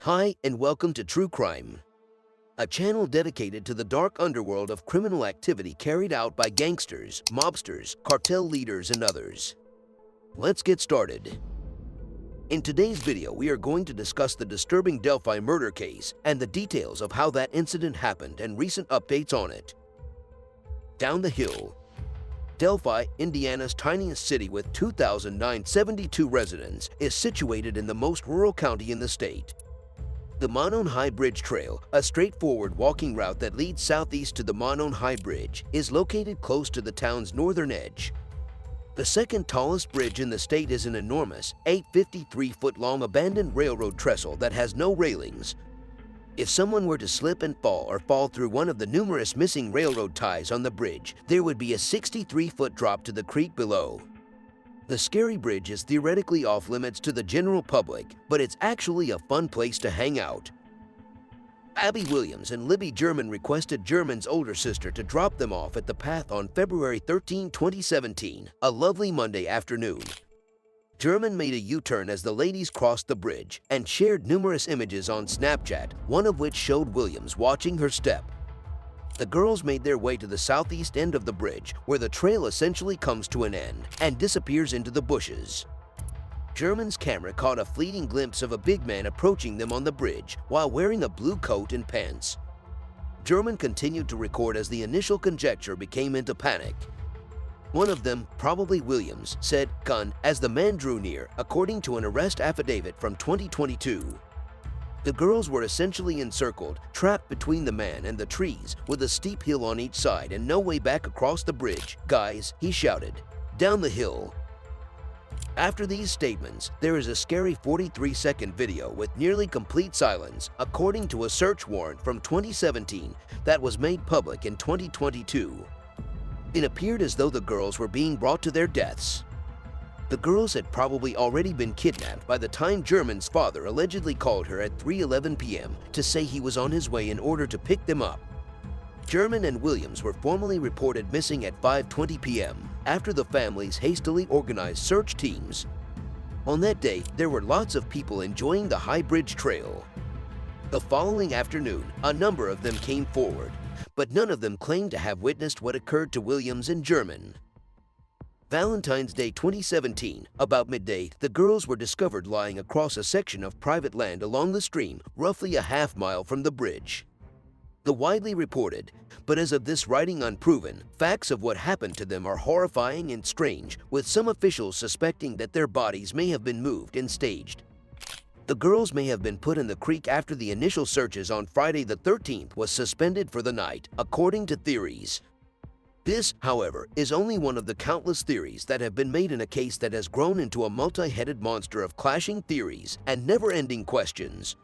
Hi, and welcome to True Crime, a channel dedicated to the dark underworld of criminal activity carried out by gangsters, mobsters, cartel leaders, and others. Let's get started. In today's video, we are going to discuss the disturbing Delphi murder case and the details of how that incident happened and recent updates on it. Down the hill. Delphi, Indiana's tiniest city with 2,972 residents, is situated in the most rural county in the state. The Monon High Bridge Trail, a straightforward walking route that leads southeast to the Monon High Bridge, is located close to the town's northern edge. The second tallest bridge in the state is an enormous, 853-foot-long abandoned railroad trestle that has no railings. If someone were to slip and fall through one of the numerous missing railroad ties on the bridge, there would be a 63-foot drop to the creek below. The scary bridge is theoretically off-limits to the general public, but it's actually a fun place to hang out. Abby Williams and Libby German requested German's older sister to drop them off at the path on February 13, 2017, a lovely Monday afternoon. German made a U-turn as the ladies crossed the bridge and shared numerous images on Snapchat, one of which showed Williams watching her step. The girls made their way to the southeast end of the bridge, where the trail essentially comes to an end and disappears into the bushes. German's camera caught a fleeting glimpse of a big man approaching them on the bridge while wearing a blue coat and pants. German continued to record as the initial conjecture became into panic. One of them, probably Williams, said "gun" as the man drew near, according to an arrest affidavit from 2022. The girls were essentially encircled, trapped between the man and the trees, with a steep hill on each side and no way back across the bridge. "Guys," he shouted, "down the hill." After these statements, there is a scary 43-second video with nearly complete silence, according to a search warrant from 2017 that was made public in 2022. It appeared as though the girls were being brought to their deaths. The girls had probably already been kidnapped by the time German's father allegedly called her at 3:11 p.m. to say he was on his way in order to pick them up. German and Williams were formally reported missing at 5:20 p.m. after the families hastily organized search teams. On that day, there were lots of people enjoying the High Bridge Trail. The following afternoon, a number of them came forward, but none of them claimed to have witnessed what occurred to Williams and German. Valentine's Day 2017, about midday, the girls were discovered lying across a section of private land along the stream, roughly a half-mile from the bridge. The widely reported, but as of this writing unproven, facts of what happened to them are horrifying and strange, with some officials suspecting that their bodies may have been moved and staged. The girls may have been put in the creek after the initial searches on Friday the 13th was suspended for the night, according to theories. This, however, is only one of the countless theories that have been made in a case that has grown into a multi-headed monster of clashing theories and never-ending questions.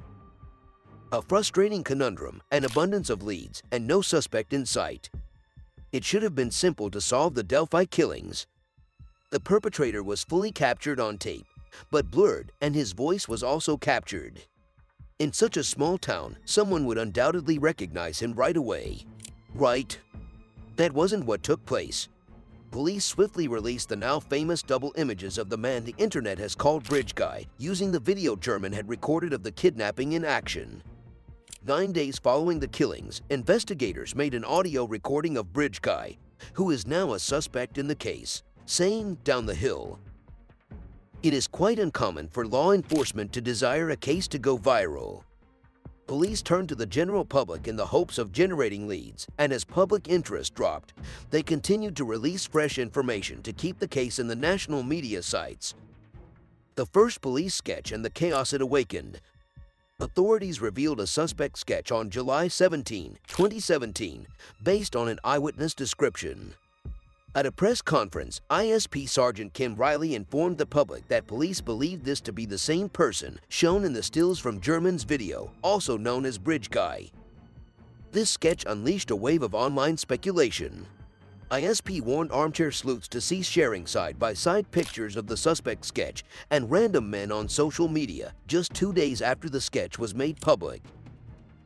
A frustrating conundrum, an abundance of leads, and no suspect in sight. It should have been simple to solve the Delphi killings. The perpetrator was fully captured on tape, but blurred, and his voice was also captured. In such a small town, someone would undoubtedly recognize him right away. Right? That wasn't what took place. Police swiftly released the now famous double images of the man the internet has called Bridge Guy, using the video German had recorded of the kidnapping in action. 9 days following the killings, investigators made an audio recording of Bridge Guy, who is now a suspect in the case, saying "down the hill." It is quite uncommon for law enforcement to desire a case to go viral. Police turned to the general public in the hopes of generating leads, and as public interest dropped, they continued to release fresh information to keep the case in the national media sites. The first police sketch and the chaos it awakened. Authorities revealed a suspect sketch on July 17, 2017, based on an eyewitness description. At a press conference, ISP Sergeant Kim Riley informed the public that police believed this to be the same person shown in the stills from German's video, also known as Bridge Guy. This sketch unleashed a wave of online speculation. ISP warned armchair sleuths to cease sharing side-by-side pictures of the suspect sketch and random men on social media just 2 days after the sketch was made public.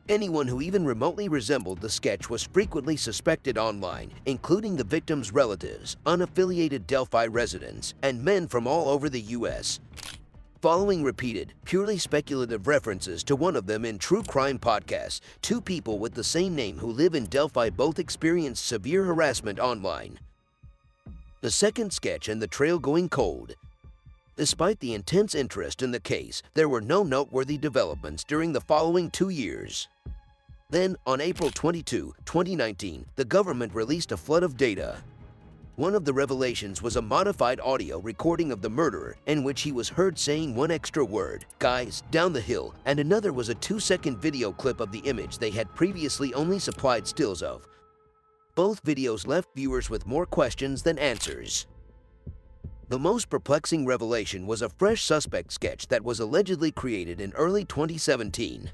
Anyone who even remotely resembled the sketch was frequently suspected online, including the victim's relatives, unaffiliated Delphi residents, and men from all over the U.S. Following repeated, purely speculative references to one of them in true crime podcasts, two people with the same name who live in Delphi both experienced severe harassment online. The second sketch and the trail going cold. Despite the intense interest in the case, there were no noteworthy developments during the following 2 years. Then, on April 22, 2019, the government released a flood of data. One of the revelations was a modified audio recording of the murderer in which he was heard saying one extra word, "Guys, down the hill," and another was a 2-second video clip of the image they had previously only supplied stills of. Both videos left viewers with more questions than answers. The most perplexing revelation was a fresh suspect sketch that was allegedly created in early 2017.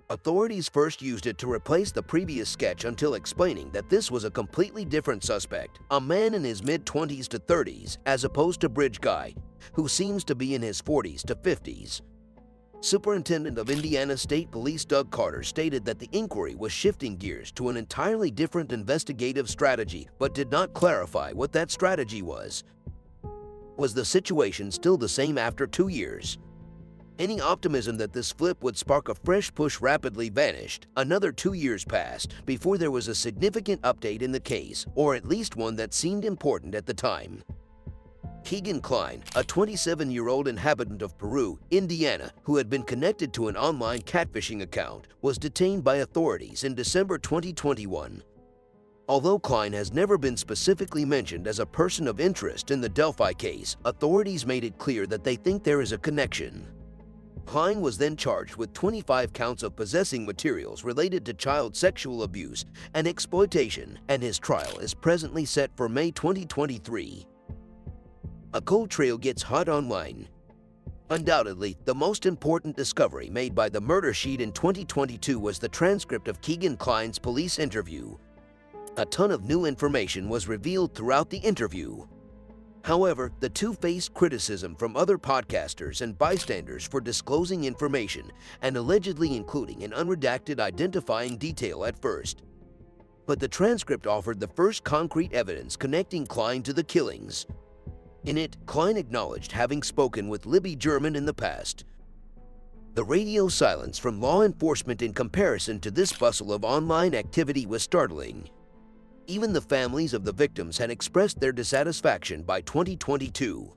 Authorities first used it to replace the previous sketch until explaining that this was a completely different suspect, a man in his mid-20s to 30s, as opposed to Bridge Guy, who seems to be in his 40s to 50s. Superintendent of Indiana State Police Doug Carter stated that the inquiry was shifting gears to an entirely different investigative strategy, but did not clarify what that strategy was. Was the situation still the same after 2 years? Any optimism that this flip would spark a fresh push rapidly vanished. Another 2 years passed before there was a significant update in the case, or at least one that seemed important at the time. Keegan Klein, a 27-year-old inhabitant of Peru, Indiana, who had been connected to an online catfishing account, was detained by authorities in December 2021. Although Klein has never been specifically mentioned as a person of interest in the Delphi case, authorities made it clear that they think there is a connection. Klein was then charged with 25 counts of possessing materials related to child sexual abuse and exploitation, and his trial is presently set for May 2023. A cold trail gets hot online. Undoubtedly, the most important discovery made by the murder sheet in 2022 was the transcript of Keegan Klein's police interview. A ton of new information was revealed throughout the interview. However, the two faced criticism from other podcasters and bystanders for disclosing information and allegedly including an unredacted identifying detail at first. But the transcript offered the first concrete evidence connecting Klein to the killings. In it, Klein acknowledged having spoken with Libby German in the past. The radio silence from law enforcement in comparison to this bustle of online activity was startling. Even the families of the victims had expressed their dissatisfaction by 2022.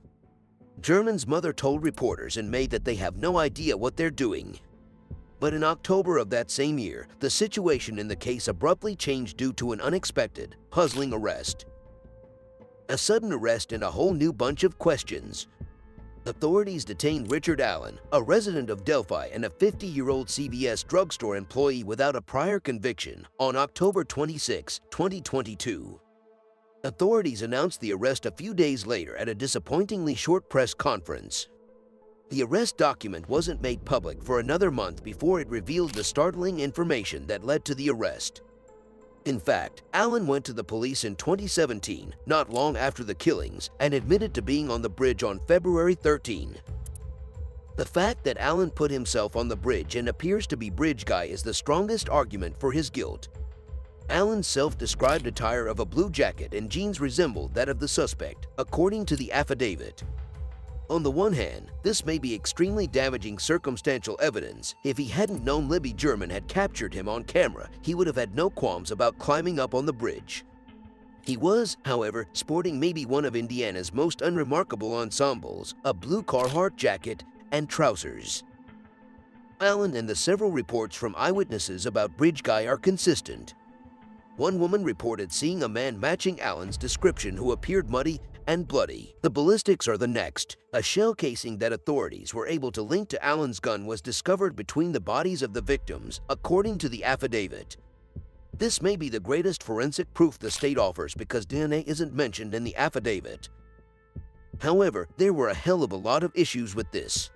German's mother told reporters in May that they have no idea what they're doing. But in October of that same year, the situation in the case abruptly changed due to an unexpected, puzzling arrest. A sudden arrest and a whole new bunch of questions. Authorities detained Richard Allen, a resident of Delphi and a 50-year-old CVS drugstore employee without a prior conviction, on October 26, 2022. Authorities announced the arrest a few days later at a disappointingly short press conference. The arrest document wasn't made public for another month before it revealed the startling information that led to the arrest. In fact, Allen went to the police in 2017, not long after the killings, and admitted to being on the bridge on February 13. The fact that Allen put himself on the bridge and appears to be Bridge Guy is the strongest argument for his guilt. Allen's self-described attire of a blue jacket and jeans resembled that of the suspect, according to the affidavit. On the one hand, this may be extremely damaging circumstantial evidence. If he hadn't known Libby German had captured him on camera, he would have had no qualms about climbing up on the bridge. He was, however, sporting maybe one of Indiana's most unremarkable ensembles, a blue Carhartt jacket and trousers. Allen and the several reports from eyewitnesses about Bridge Guy are consistent. One woman reported seeing a man matching Allen's description who appeared muddy and bloody. The ballistics are the next. A shell casing that authorities were able to link to Allen's gun was discovered between the bodies of the victims, according to the affidavit. This may be the greatest forensic proof the state offers because DNA isn't mentioned in the affidavit. However, there were a hell of a lot of issues with this.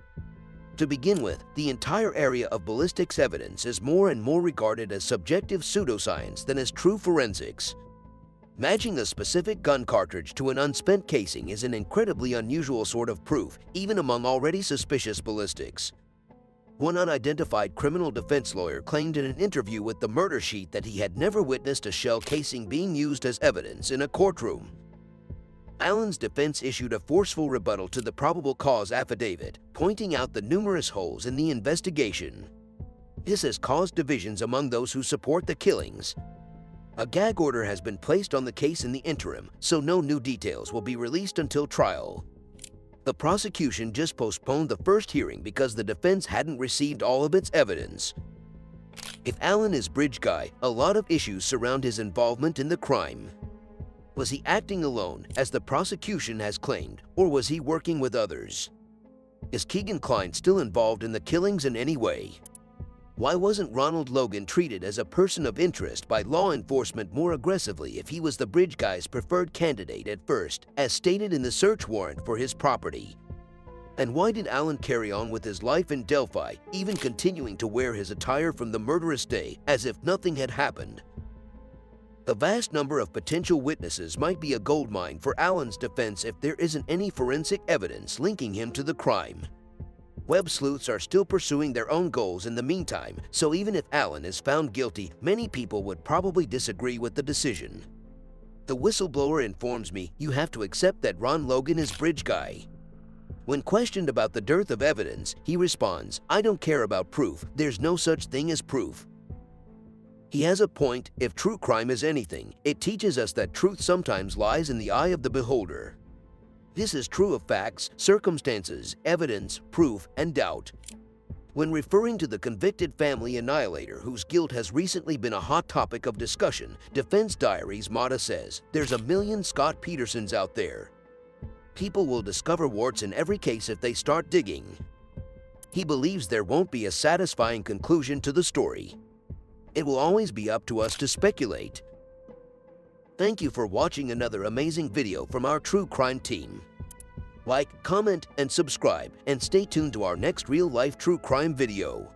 To begin with, the entire area of ballistics evidence is more and more regarded as subjective pseudoscience than as true forensics. Matching a specific gun cartridge to an unspent casing is an incredibly unusual sort of proof, even among already suspicious ballistics. One unidentified criminal defense lawyer claimed in an interview with the murder sheet that he had never witnessed a shell casing being used as evidence in a courtroom. Allen's defense issued a forceful rebuttal to the probable cause affidavit, pointing out the numerous holes in the investigation. This has caused divisions among those who support the killings. A gag order has been placed on the case in the interim, so no new details will be released until trial. The prosecution just postponed the first hearing because the defense hadn't received all of its evidence. If Allen is bridge guy, a lot of issues surround his involvement in the crime. Was he acting alone, as the prosecution has claimed, or was he working with others? Is Keegan Klein still involved in the killings in any way? Why wasn't Ronald Logan treated as a person of interest by law enforcement more aggressively if he was the bridge guy's preferred candidate at first, as stated in the search warrant for his property? And why did Allen carry on with his life in Delphi, even continuing to wear his attire from the murderous day as if nothing had happened? The vast number of potential witnesses might be a goldmine for Allen's defense if there isn't any forensic evidence linking him to the crime. Web sleuths are still pursuing their own goals in the meantime, so even if Allen is found guilty, many people would probably disagree with the decision. The whistleblower informs me you have to accept that Ron Logan is bridge guy. When questioned about the dearth of evidence, he responds, "I don't care about proof, there's no such thing as proof." He has a point. If true crime is anything, it teaches us that truth sometimes lies in the eye of the beholder. This is true of facts, circumstances, evidence, proof, and doubt. When referring to the convicted family annihilator whose guilt has recently been a hot topic of discussion, Defense Diaries Mata says, "There's a million Scott Petersons out there. People will discover warts in every case if they start digging." He believes there won't be a satisfying conclusion to the story. It will always be up to us to speculate. Thank you for watching another amazing video from our true crime team. Like, comment, and subscribe, and stay tuned to our next real-life true crime video.